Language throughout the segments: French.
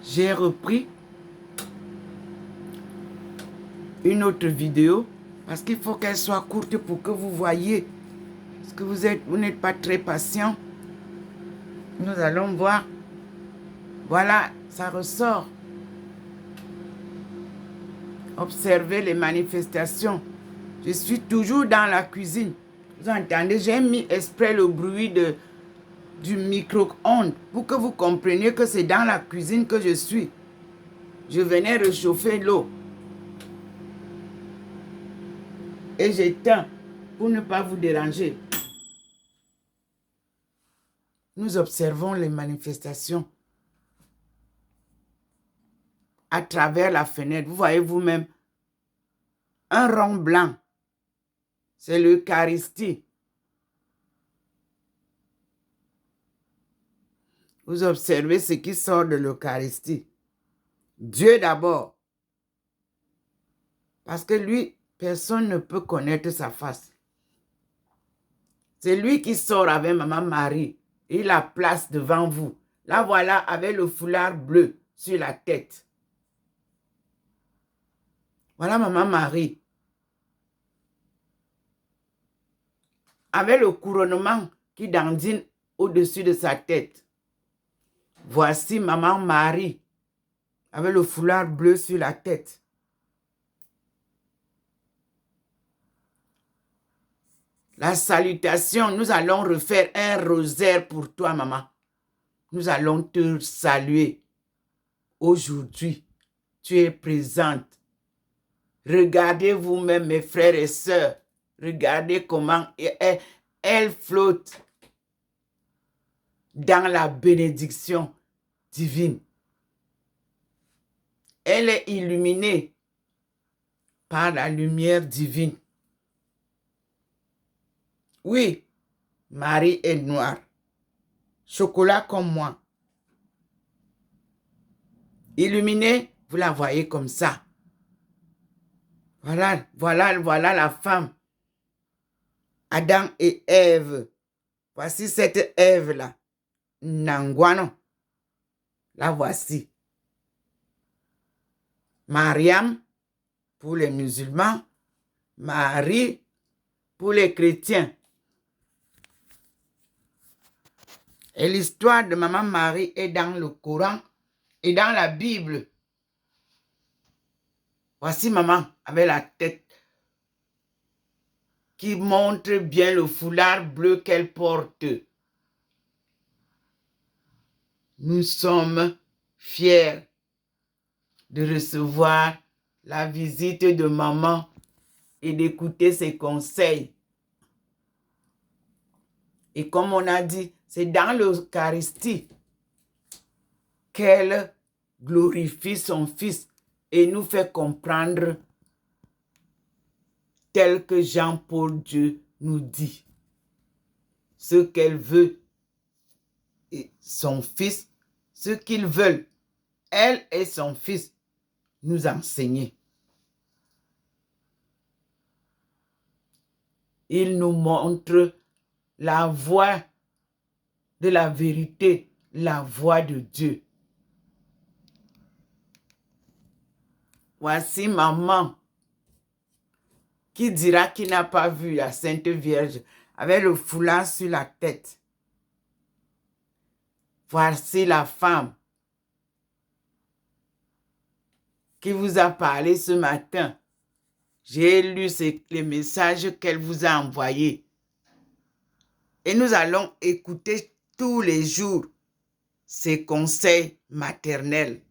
j'ai repris une autre vidéo parce qu'il faut qu'elle soit courte pour que vous voyez. Parce que vous n'êtes pas très patient. Nous allons voir. Voilà, ça ressort. Observez les manifestations. Je suis toujours dans la cuisine. Vous entendez, j'ai mis exprès le bruit du micro-ondes pour que vous compreniez que c'est dans la cuisine que je suis. Je venais réchauffer l'eau. Et j'éteins pour ne pas vous déranger. Nous observons les manifestations à travers la fenêtre. Vous voyez vous-même un rond blanc. C'est l'Eucharistie. Vous observez ce qui sort de l'Eucharistie. Dieu d'abord. Parce que lui, personne ne peut connaître sa face. C'est lui qui sort avec Maman Marie. Il la place devant vous. Là, voilà, avec le foulard bleu sur la tête. Voilà Maman Marie. Avec le couronnement qui dandine au-dessus de sa tête. Voici Maman Marie. Avec le foulard bleu sur la tête. La salutation, nous allons refaire un rosaire pour toi, maman. Nous allons te saluer. Aujourd'hui, tu es présente. Regardez vous-même, mes frères et sœurs. Regardez comment elle flotte dans la bénédiction divine. Elle est illuminée par la lumière divine. Oui, Marie est noire. Chocolat comme moi. Illuminée, vous la voyez comme ça. Voilà la femme. Adam et Ève. Voici cette Ève-là. Nangwano. La voici. Mariam, pour les musulmans. Marie, pour les chrétiens. Et l'histoire de Maman Marie est dans le Coran et dans la Bible. Voici maman avec la tête qui montre bien le foulard bleu qu'elle porte. Nous sommes fiers de recevoir la visite de maman et d'écouter ses conseils. Et comme on a dit, c'est dans l'Eucharistie qu'elle glorifie son Fils et nous fait comprendre tel que Jean-Paul II nous dit. Ce qu'elle veut et son Fils, ce qu'ils veulent, elle et son Fils, nous enseigner. Il nous montre la voie de la vérité, la voie de Dieu. Voici maman qui dira qu'il n'a pas vu la Sainte Vierge avec le foulard sur la tête. Voici la femme qui vous a parlé ce matin. J'ai lu les messages qu'elle vous a envoyés. Et nous allons écouter tous les jours ses conseils maternels.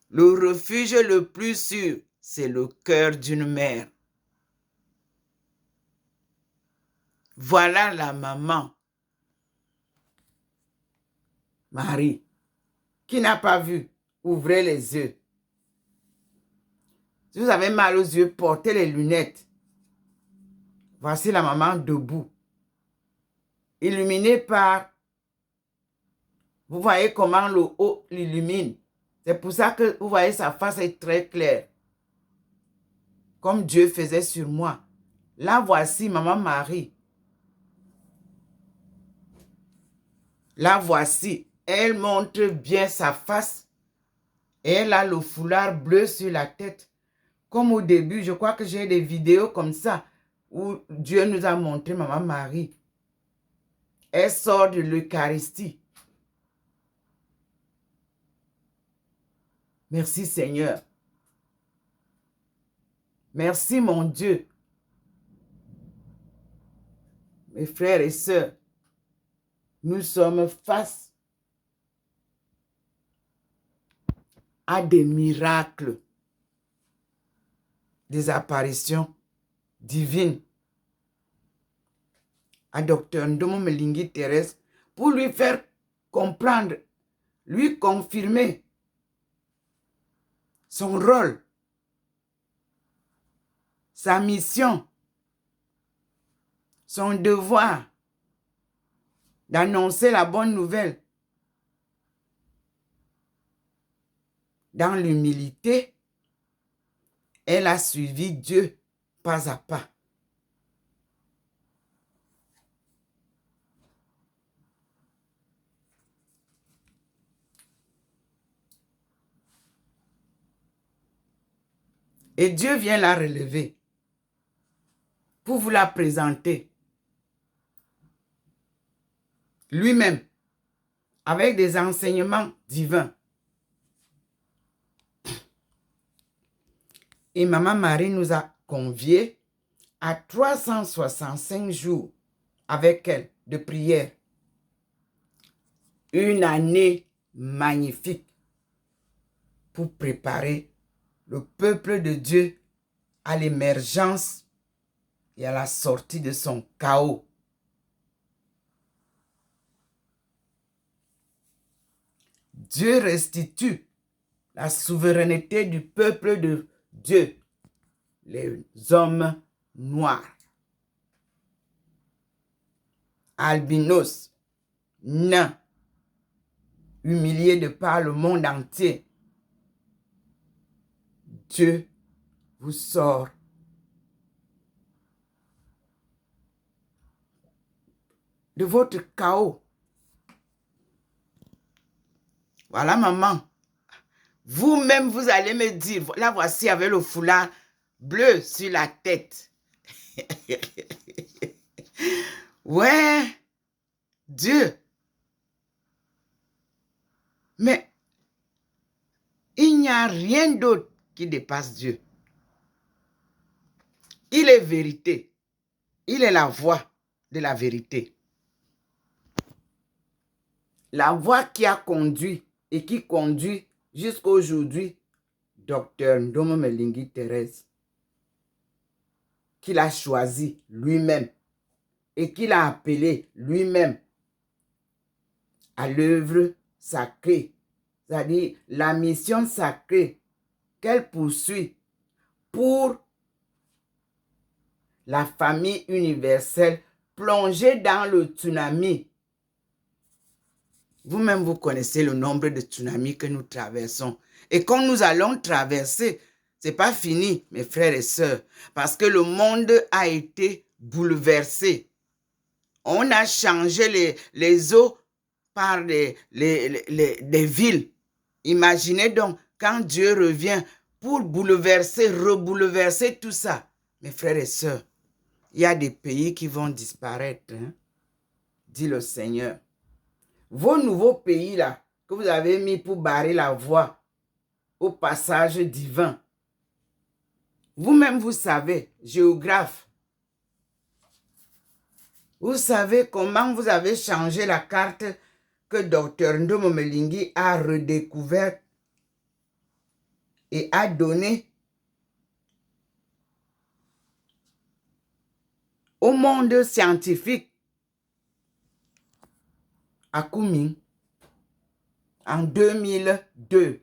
Le refuge le plus sûr, c'est le cœur d'une mère. Voilà la maman, Marie, qui n'a pas vu. Ouvrez les yeux. Si vous avez mal aux yeux, portez les lunettes. Voici la maman debout, illuminée par... Vous voyez comment le haut l'illumine. C'est pour ça que vous voyez sa face est très claire. Comme Dieu faisait sur moi. Là, voici maman Marie. Là, voici. Elle montre bien sa face Et elle a le foulard bleu sur la tête. Comme au début, je crois que j'ai des vidéos comme ça où Dieu nous a montré Maman Marie. Elle sort de l'Eucharistie. Merci Seigneur. Merci mon Dieu. Mes frères et sœurs, nous sommes face à des miracles, des apparitions divines. À Dr Ndomo Melingi Thérèse, pour lui faire comprendre, lui confirmer son rôle, sa mission, son devoir d'annoncer la bonne nouvelle. Dans l'humilité, elle a suivi Dieu pas à pas. Et Dieu vient la relever pour vous la présenter lui-même avec des enseignements divins. Et Maman Marie nous a conviés à 365 jours avec elle de prière. Une année magnifique pour préparer le peuple de Dieu à l'émergence et à la sortie de son chaos. Dieu restitue la souveraineté du peuple de Dieu, les hommes noirs, albinos, nains, humiliés de par le monde entier. Dieu vous sort de votre chaos. Voilà, maman. Vous-même, vous allez me dire, là, voici avec le foulard bleu sur la tête. Ouais, Dieu. Mais il n'y a rien d'autre qui dépasse Dieu. Il est vérité. Il est la voix de la vérité. La voix qui a conduit et qui conduit jusqu'à aujourd'hui Dr Ndomo Melingi Thérèse, qu'il a choisi lui-même et qu'il a appelé lui-même à l'œuvre sacrée, c'est-à-dire la mission sacrée qu'elle poursuit pour la famille universelle plongée dans le tsunami. Vous-même, vous connaissez le nombre de tsunamis que nous traversons. Et quand nous allons traverser, ce n'est pas fini, mes frères et sœurs, parce que le monde a été bouleversé. On a changé les eaux par des villes. Imaginez donc, quand Dieu revient pour bouleverser, rebouleverser tout ça, mes frères et sœurs, il y a des pays qui vont disparaître, hein, dit le Seigneur. Vos nouveaux pays là, que vous avez mis pour barrer la voie au passage divin, vous-même vous savez, géographe, vous savez comment vous avez changé la carte que Dr Ndomo Melingi a redécouverte et a donné au monde scientifique à Kunming en 2002.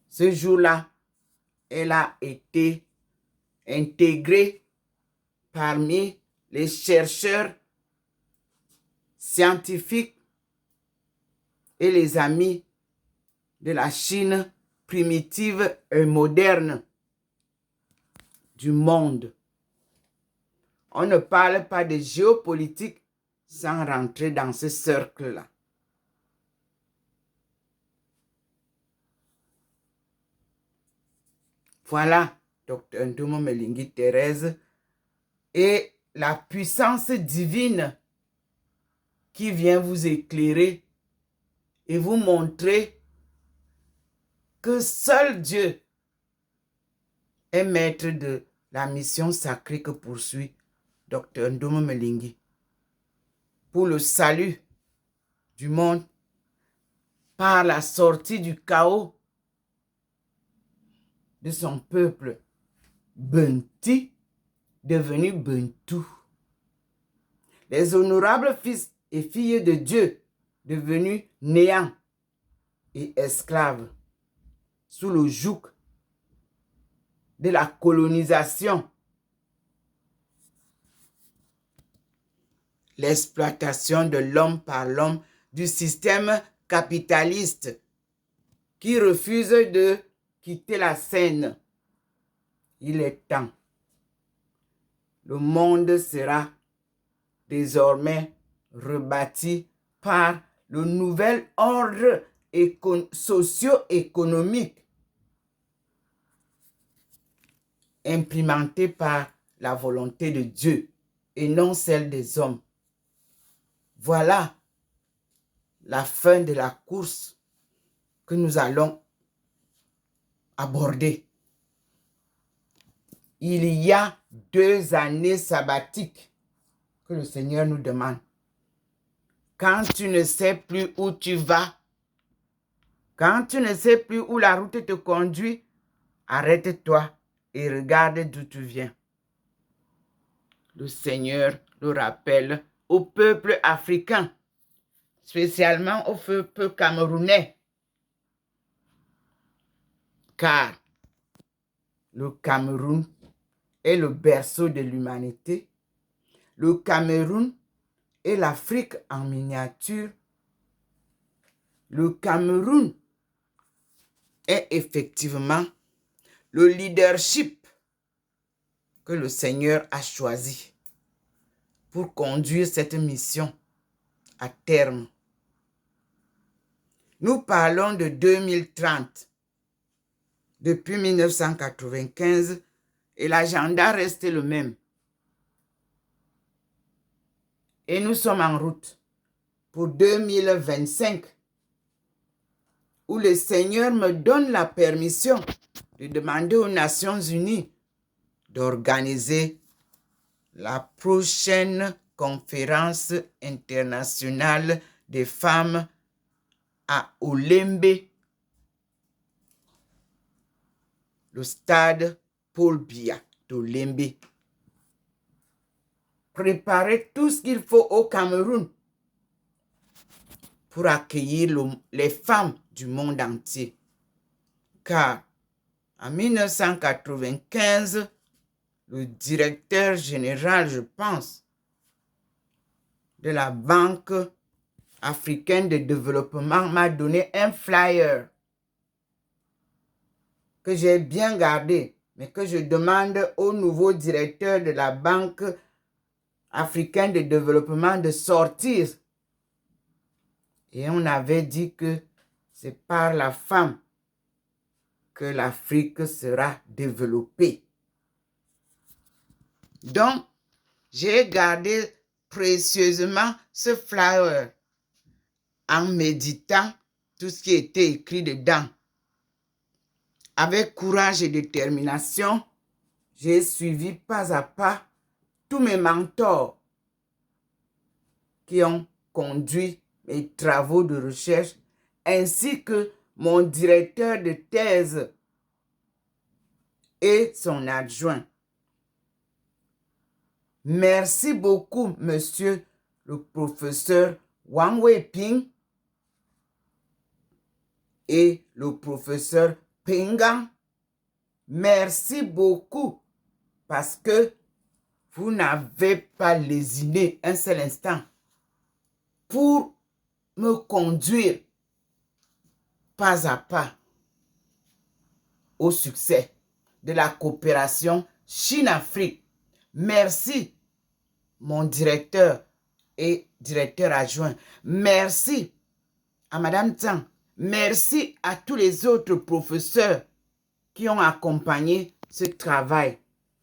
Ce jour-là, elle a été intégrée parmi les chercheurs scientifiques et les amis de la Chine primitive et moderne du monde. On ne parle pas de géopolitique sans rentrer dans ce cercle-là. Voilà, Dr Ndomo Melingi Thérèse, et la puissance divine qui vient vous éclairer et vous montrer que seul Dieu est maître de la mission sacrée que poursuit Dr Ndomo Melingi pour le salut du monde par la sortie du chaos de son peuple Benti devenu Bentou. Les honorables fils et filles de Dieu devenus néants et esclaves sous le joug de la colonisation, l'exploitation de l'homme par l'homme du système capitaliste qui refuse de quitter la scène. Il est temps. Le monde sera désormais rebâti par le nouvel ordre socio-économique implémenté par la volonté de Dieu et non celle des hommes. Voilà la fin de la course que nous allons aborder. Il y a 2 années sabbatiques que le Seigneur nous demande. Quand tu ne sais plus où tu vas, quand tu ne sais plus où la route te conduit, arrête-toi et regarde d'où tu viens. Le Seigneur le rappelle au peuple africain, spécialement au peuple camerounais, car le Cameroun est le berceau de l'humanité. Le Cameroun est l'Afrique en miniature. Le Cameroun est effectivement le leadership que le Seigneur a choisi pour conduire cette mission à terme. Nous parlons de 2030. Depuis 1995, et l'agenda reste le même. Et nous sommes en route pour 2025, où le Seigneur me donne la permission de demander aux Nations Unies d'organiser la prochaine conférence internationale des femmes à Olembe, le stade Paul Biya d'Olembe. Préparer tout ce qu'il faut au Cameroun pour accueillir les femmes du monde entier. Car en 1995, le directeur général, je pense, de la Banque africaine de développement m'a donné un flyer que j'ai bien gardé, mais que je demande au nouveau directeur de la Banque africaine de développement de sortir. Et on avait dit que c'est par la femme que l'Afrique sera développée. Donc, j'ai gardé précieusement ce flyer en méditant tout ce qui était écrit dedans. Avec courage et détermination, j'ai suivi pas à pas tous mes mentors qui ont conduit mes travaux de recherche, ainsi que mon directeur de thèse et son adjoint. Merci beaucoup, monsieur le professeur Wang Weiping et le professeur Pengang. Merci beaucoup parce que vous n'avez pas lésiné un seul instant pour me conduire pas à pas au succès de la coopération Chine-Afrique. Merci, mon directeur et directeur adjoint. Merci à Madame Tsang. Merci à tous les autres professeurs qui ont accompagné ce travail.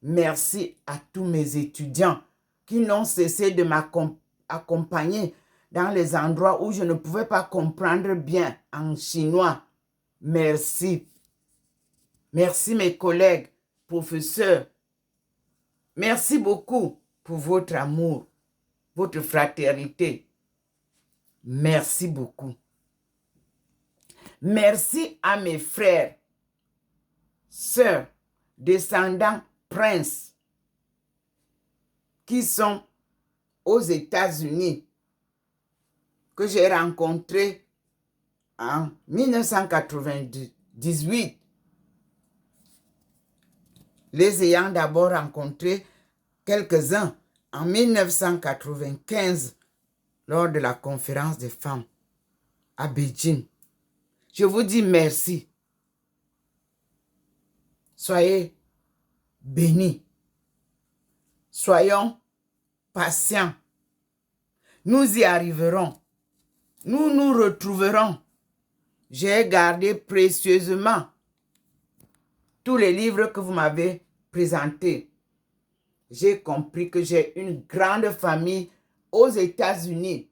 Merci à tous mes étudiants qui n'ont cessé de m'accompagner dans les endroits où je ne pouvais pas comprendre bien en chinois. Merci. Merci mes collègues, professeurs. Merci beaucoup pour votre amour, votre fraternité. Merci beaucoup. Merci à mes frères, sœurs, descendants, princes, qui sont aux États-Unis, que j'ai rencontrés en 1998, les ayant d'abord rencontrés quelques-uns en 1995 lors de la conférence des femmes à Beijing. Je vous dis merci. Soyez bénis. Soyons patients. Nous y arriverons. Nous nous retrouverons. J'ai gardé précieusement tous les livres que vous m'avez présentés. J'ai compris que j'ai une grande famille aux États-Unis.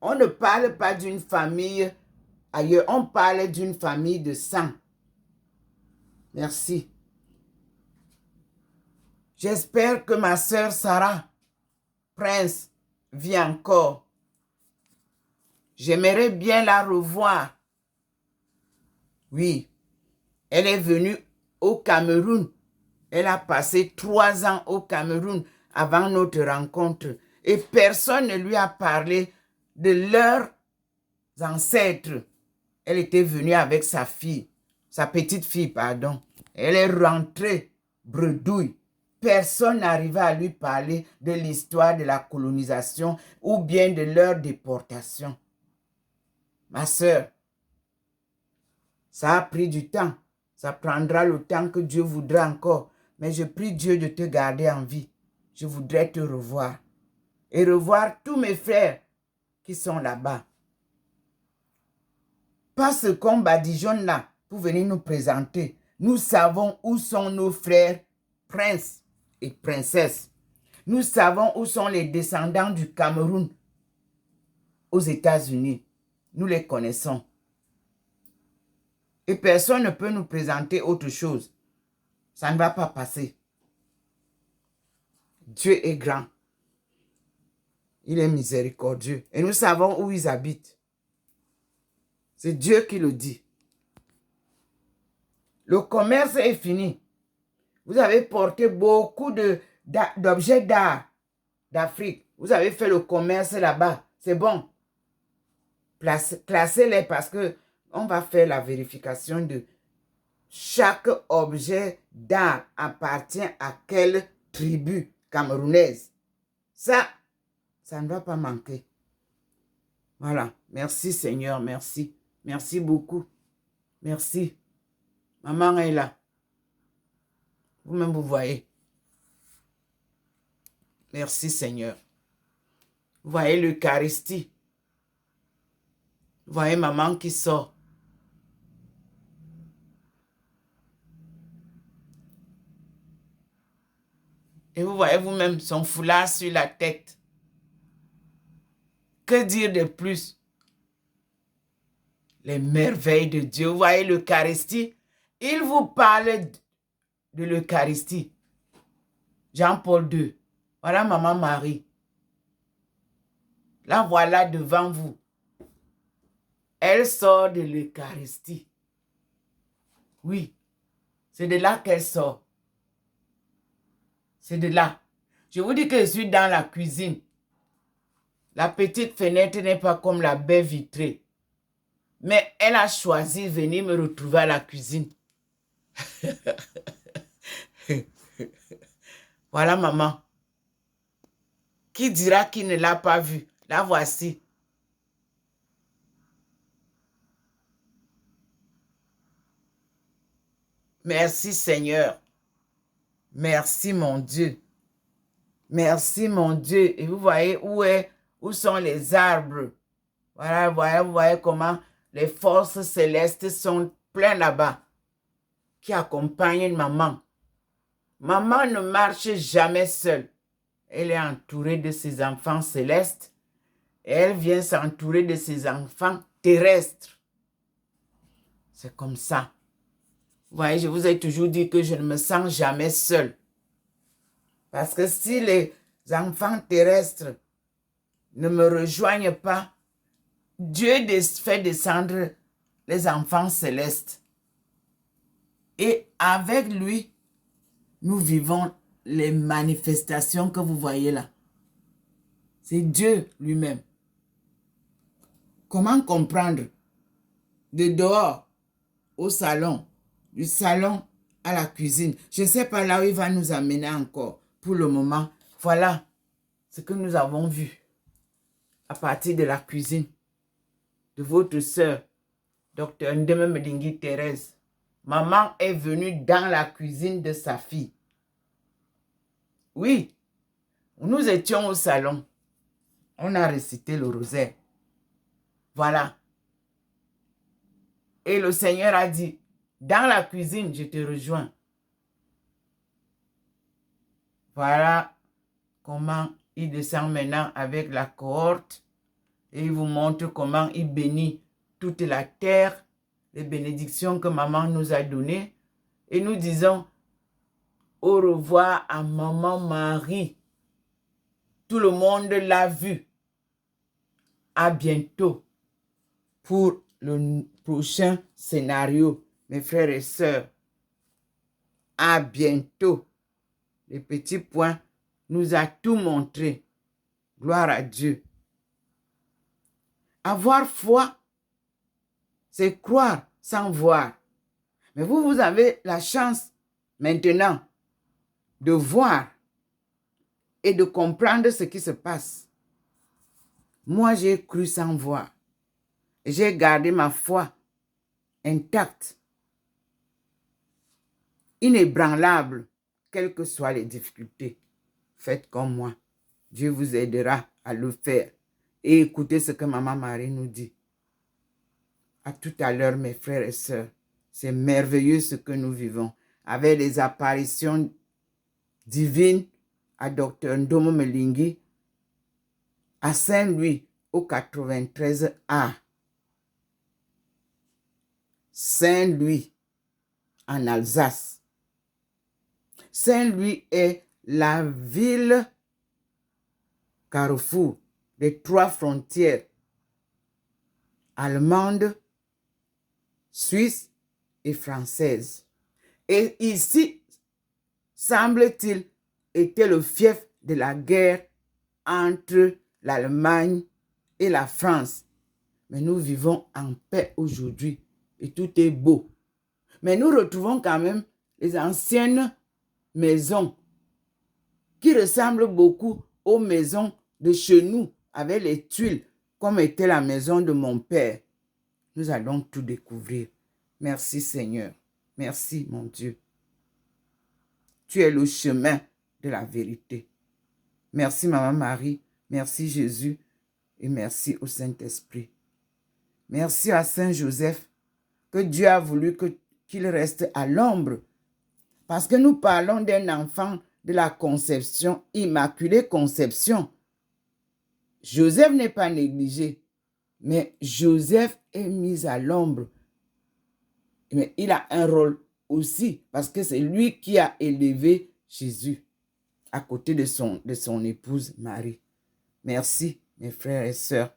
On ne parle pas d'une famille ailleurs, on parle d'une famille de sang. Merci. J'espère que ma sœur Sarah Prince vit encore. J'aimerais bien la revoir. Oui, elle est venue au Cameroun. Elle a passé 3 ans au Cameroun avant notre rencontre. Et personne ne lui a parlé de leurs ancêtres. Elle était venue avec sa fille, sa petite fille, pardon. Elle est rentrée bredouille. Personne n'arrivait à lui parler de l'histoire de la colonisation ou bien de leur déportation. Ma sœur, ça a pris du temps. Ça prendra le temps que Dieu voudra encore. Mais je prie Dieu de te garder en vie. Je voudrais te revoir. Et revoir tous mes frères qui sont là-bas. Pas ce qu'on badigeonne là pour venir nous présenter. Nous savons où sont nos frères princes et princesses. Nous savons où sont les descendants du Cameroun aux États-Unis. Nous les connaissons. Et personne ne peut nous présenter autre chose. Ça ne va pas passer. Dieu est grand. Il est miséricordieux. Et nous savons où ils habitent. C'est Dieu qui le dit. Le commerce est fini. Vous avez porté beaucoup d'objets d'art d'Afrique. Vous avez fait le commerce là-bas. C'est bon. Classez-les parce que on va faire la vérification de chaque objet d'art appartient à quelle tribu camerounaise. Ça ne va pas manquer. Voilà. Merci Seigneur, merci. Merci beaucoup. Merci. Maman est là. Vous-même, vous voyez. Merci Seigneur. Vous voyez l'Eucharistie. Vous voyez maman qui sort. Et vous voyez vous-même son foulard sur la tête. Que dire de plus? Les merveilles de Dieu. Vous voyez l'Eucharistie. Il vous parle de l'Eucharistie. Jean-Paul II. Voilà maman Marie. La voilà devant vous. Elle sort de l'Eucharistie. Oui, c'est de là qu'elle sort. C'est de là. Je vous dis que je suis dans la cuisine. La petite fenêtre n'est pas comme la baie vitrée. Mais elle a choisi de venir me retrouver à la cuisine. Voilà maman. Qui dira qu'il ne l'a pas vue? La voici. Merci Seigneur. Merci mon Dieu. Merci mon Dieu. Et vous voyez où sont les arbres. Voilà, vous voyez comment les forces célestes sont pleines là-bas. qui accompagne maman. Maman ne marche jamais seule. Elle est entourée de ses enfants célestes et elle vient s'entourer de ses enfants terrestres. C'est comme ça. Vous voyez, je vous ai toujours dit que je ne me sens jamais seule. Parce que si les enfants terrestres ne me rejoignent pas, Dieu fait descendre les enfants célestes. Et avec lui, nous vivons les manifestations que vous voyez là. C'est Dieu lui-même. Comment comprendre? De dehors au salon, du salon à la cuisine. Je ne sais pas là où il va nous amener encore. Pour le moment, voilà ce que nous avons vu à partir de la cuisine de votre sœur, Dr Ndeme Medingui Thérèse. Maman est venue dans la cuisine de sa fille. Oui, nous étions au salon. On a récité le rosaire. Voilà. Et le Seigneur a dit, dans la cuisine, je te rejoins. Voilà comment il descend maintenant avec la cohorte et il vous montre comment il bénit toute la terre, les bénédictions que maman nous a données. Et nous disons au revoir à maman Marie. Tout le monde l'a vu. À bientôt pour le prochain scénario, mes frères et sœurs. À bientôt. Les petits points nous a tout montré. Gloire à Dieu. Avoir foi, c'est croire sans voir. Mais vous avez la chance maintenant de voir et de comprendre ce qui se passe. Moi, j'ai cru sans voir. J'ai gardé ma foi intacte, inébranlable, quelles que soient les difficultés. Faites comme moi. Dieu vous aidera à le faire. Et écoutez ce que Maman Marie nous dit. À tout à l'heure, mes frères et sœurs. C'est merveilleux ce que nous vivons. Avec les apparitions divines à Dr Ndomo Melingi, à Saint-Louis, au 93A. Saint-Louis, en Alsace. Saint-Louis est la ville carrefour des 3 frontières allemande, suisse et française. Et ici, semble-t-il, était le fief de la guerre entre l'Allemagne et la France. Mais nous vivons en paix aujourd'hui et tout est beau. Mais nous retrouvons quand même les anciennes maisons qui ressemblent beaucoup aux maisons de chez nous avec les tuiles comme était la maison de mon père. Nous allons tout découvrir. Merci Seigneur. Merci mon Dieu. Tu es le chemin de la vérité. Merci Maman Marie. Merci Jésus. Et merci au Saint-Esprit. Merci à Saint Joseph que Dieu a voulu qu'il reste à l'ombre. Parce que nous parlons d'un enfant de la conception, immaculée conception. Joseph n'est pas négligé, mais Joseph est mis à l'ombre. Mais il a un rôle aussi, parce que c'est lui qui a élevé Jésus à côté de son épouse Marie. Merci, mes frères et sœurs.